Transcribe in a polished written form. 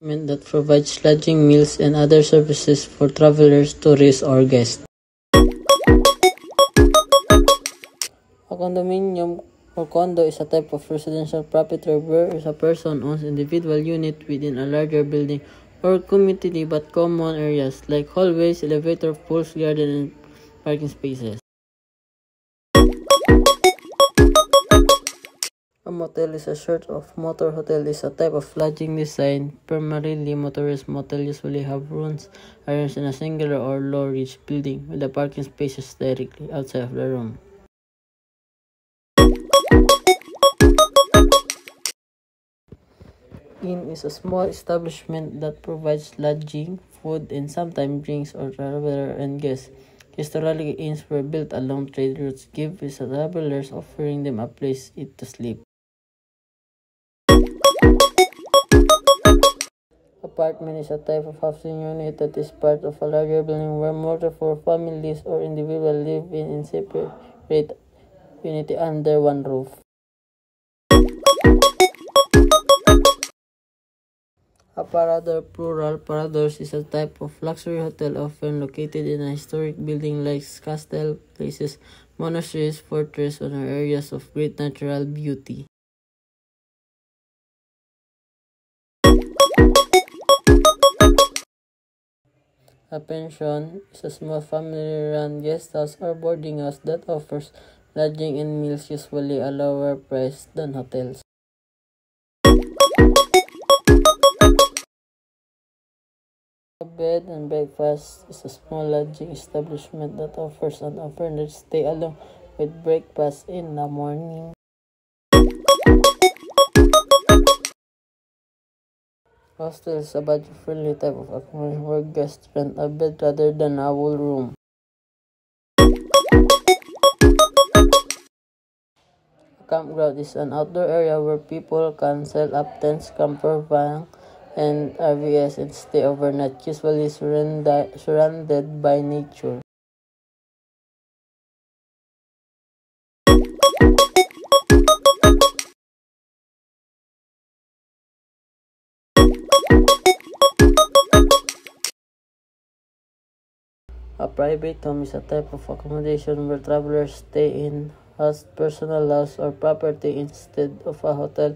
That provides lodging, meals, and other services for travelers, tourists, or guests. A condominium or condo is a type of residential property where a person owns individual unit within a larger building or community but common areas like hallways, elevator, pools, garden, and parking spaces. A motel is a sort of motor hotel is a type of lodging design. Primarily, motorist motel usually have rooms arranged in a singular or low-ridge building with the parking spaces directly outside of the room. Inn is a small establishment that provides lodging, food, and sometimes drinks or traveler and guests. Historically, inns were built along trade routes, giving travelers offering them a place to sleep. Apartment is a type of housing unit that is part of a larger building where multiple families or individuals live in separate units under one roof. A parador, plural paradors, is a type of luxury hotel often located in a historic building like castles, palaces, monasteries, fortresses, or areas of great natural beauty. A pension is a small family-run guest house or boarding house that offers lodging and meals, usually a lower price than hotels. A bed and breakfast is a small lodging establishment that offers an overnight stay along with breakfast in the morning. Hostel is a budget-friendly type of accommodation where guests rent a bed rather than a whole room. A campground is an outdoor area where people can set up tents, camper van, and RVs and stay overnight, usually surrounded by nature. A private home is a type of accommodation where travelers stay in house personal house or property instead of a hotel